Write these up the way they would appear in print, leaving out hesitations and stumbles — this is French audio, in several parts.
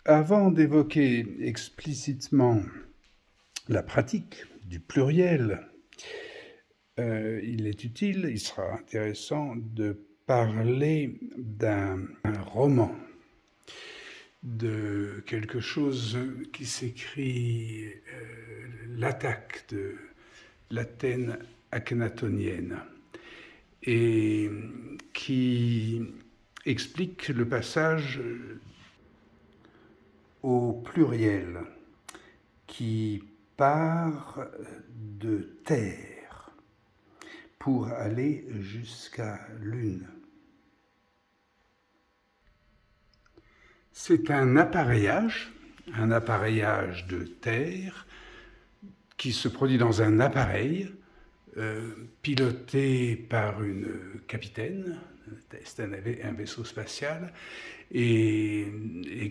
Avant d'évoquer explicitement la pratique du pluriel, il sera intéressant de parler d'un roman, de quelque chose qui s'écrit l'attaque de l'Athènes akhénatonienne et qui explique le passage au pluriel qui part de terre pour aller jusqu'à lune. C'est un appareillage de terre qui se produit dans un appareil piloté par une capitaine, c'est un vaisseau spatial, et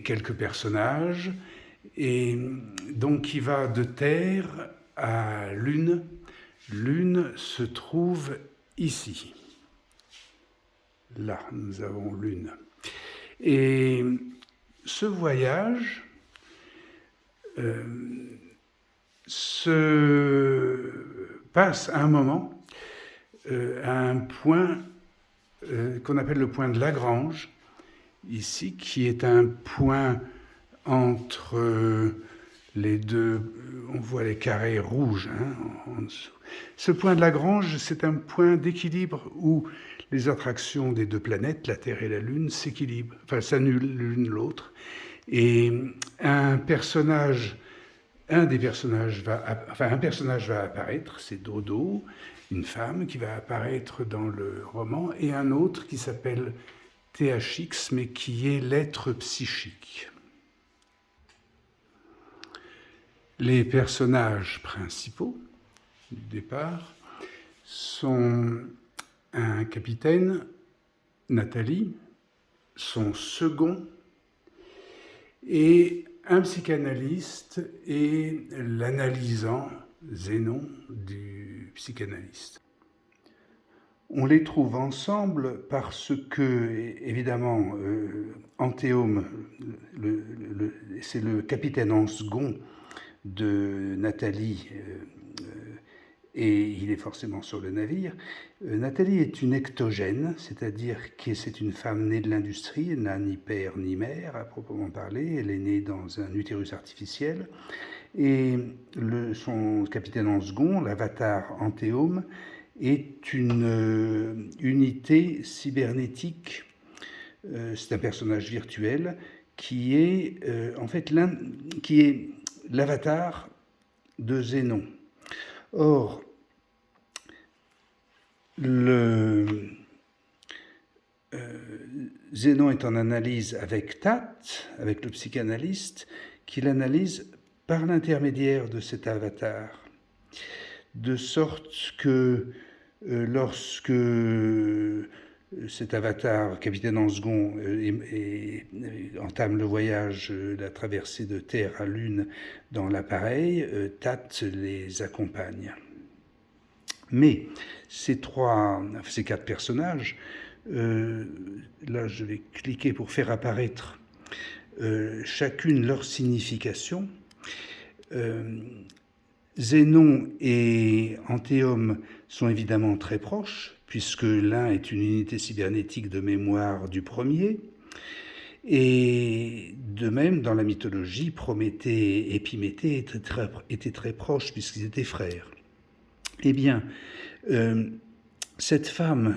quelques personnages, et donc qui va de terre à lune. Lune se trouve ici. Là, nous avons lune. Et ce voyage se passe à un moment, à un point qu'on appelle le point de Lagrange, ici, qui est un point entre les deux, on voit les carrés rouges en dessous. Ce point de Lagrange, c'est un point d'équilibre où les attractions des deux planètes, la Terre et la Lune, s'équilibrent, enfin s'annulent l'une l'autre. Et un personnage va apparaître, c'est Dodo, une femme qui va apparaître dans le roman, et un autre qui s'appelle THX, mais qui est l'être psychique. Les personnages principaux du départ sont un capitaine, Nathalie, son second, et un psychanalyste et l'analysant Zénon du psychanalyste. On les trouve ensemble parce que, évidemment, Anthéome, c'est le capitaine en second de Nathalie, et il est forcément sur le navire. Nathalie est une ectogène, c'est-à-dire que c'est une femme née de l'industrie, elle n'a ni père ni mère à proprement parler, elle est née dans un utérus artificiel, et son capitaine en second, l'avatar Anthéome, est une unité cybernétique, c'est un personnage virtuel qui est en fait qui est l'avatar de Zénon. Or, Zénon est en analyse avec Tat, avec le psychanalyste, qui l'analyse par l'intermédiaire de cet avatar. De sorte que lorsque cet avatar, capitaine en second, entame le voyage, la traversée de Terre à Lune dans l'appareil, Tat les accompagne. Mais ces quatre personnages, là je vais cliquer pour faire apparaître chacune leur signification. Zénon et Anthéome sont évidemment très proches, puisque l'un est une unité cybernétique de mémoire du premier, et de même, dans la mythologie, Prométhée et Épiméthée étaient très proches, puisqu'ils étaient frères. Eh bien, cette femme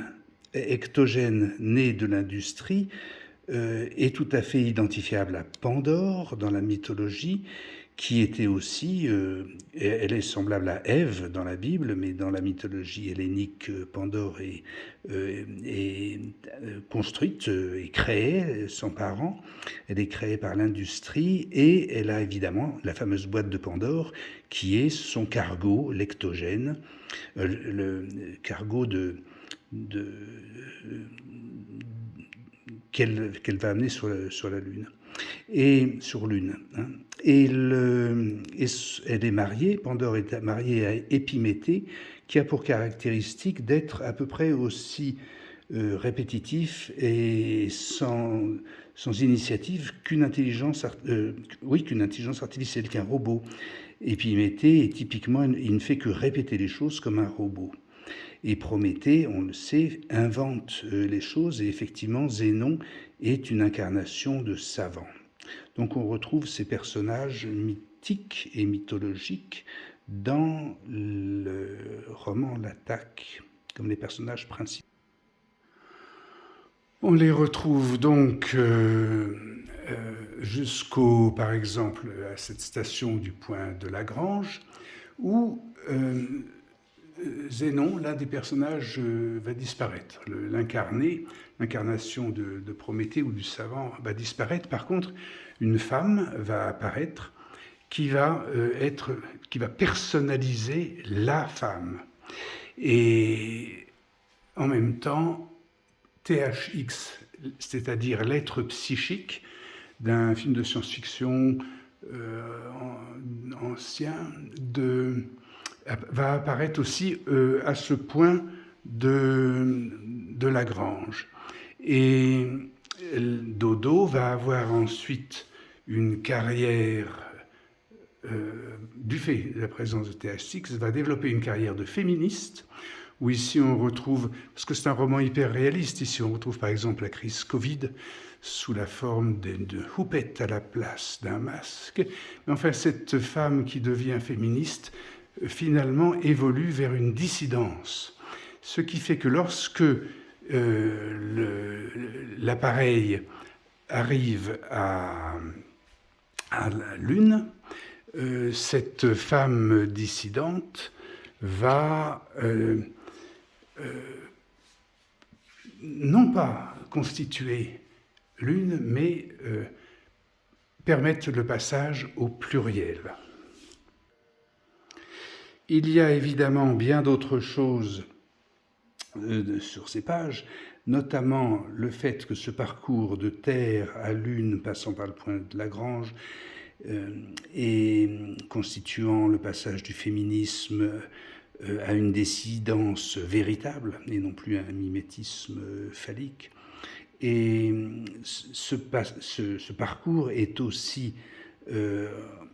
ectogène née de l'industrie est tout à fait identifiable à Pandore dans la mythologie, qui était aussi, elle est semblable à Ève dans la Bible, mais dans la mythologie hellénique, Pandore est construite et créée sans parents. Elle est créée par l'industrie et elle a évidemment la fameuse boîte de Pandore qui est son cargo lectogène, le cargo qu'elle va amener sur la Lune. Et sur Lune. Et elle est mariée, Pandore est mariée à Épiméthée, qui a pour caractéristique d'être à peu près aussi répétitif et sans sans initiative qu'une intelligence artificielle, qu'un robot. Et puis Mété, typiquement, il ne fait que répéter les choses comme un robot. Et Prométhée, on le sait, invente les choses, et effectivement, Zénon est une incarnation de savant. Donc on retrouve ces personnages mythiques et mythologiques dans le roman L'Attaque, comme les personnages principaux. On les retrouve donc jusqu'au, par exemple, à cette station du point de Lagrange, où Zénon, l'un des personnages, va disparaître. L'incarnation de Prométhée ou du savant va disparaître. Par contre, une femme va apparaître qui va personnaliser la femme. Et en même temps, THX, c'est-à-dire l'être psychique d'un film de science-fiction ancien, va apparaître aussi à ce point de Lagrange. Et Dodo va avoir ensuite une carrière, du fait de la présence de THX, va développer une carrière de féministe, où ici on retrouve, parce que c'est un roman hyper réaliste, ici on retrouve par exemple la crise Covid sous la forme de houppette à la place d'un masque. Mais enfin, cette femme qui devient féministe, finalement, évolue vers une dissidence. Ce qui fait que lorsque l'appareil arrive à la Lune, cette femme dissidente va non pas constituer l'une, mais permettre le passage au pluriel. Il y a évidemment bien d'autres choses sur ces pages, notamment le fait que ce parcours de Terre à Lune, passant par le point de Lagrange, et constituant le passage du féminisme à une dissidence véritable, et non plus un mimétisme phallique. Et ce parcours est aussi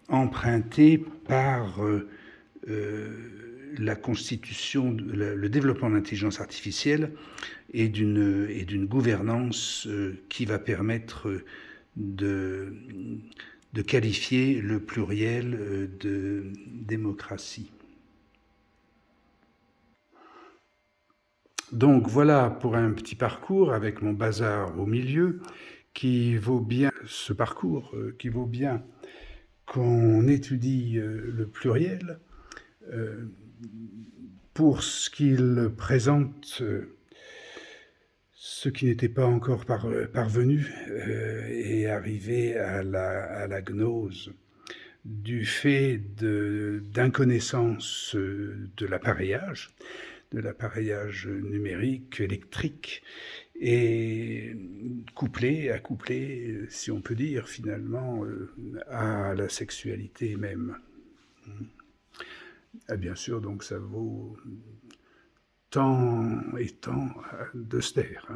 emprunté par la constitution, le développement de l'intelligence artificielle et d'une gouvernance qui va permettre de qualifier le pluriel de démocratie. Donc voilà pour un petit parcours avec mon bazar au milieu qui vaut bien ce parcours, qui vaut bien qu'on étudie le pluriel pour ce qu'il présente, ce qui n'était pas encore parvenu et arrivé à la gnose du fait d'inconnaissance de l'appareillage numérique, électrique, et couplé, si on peut dire, finalement, à la sexualité même. Et bien sûr, donc ça vaut tant et tant de se taire.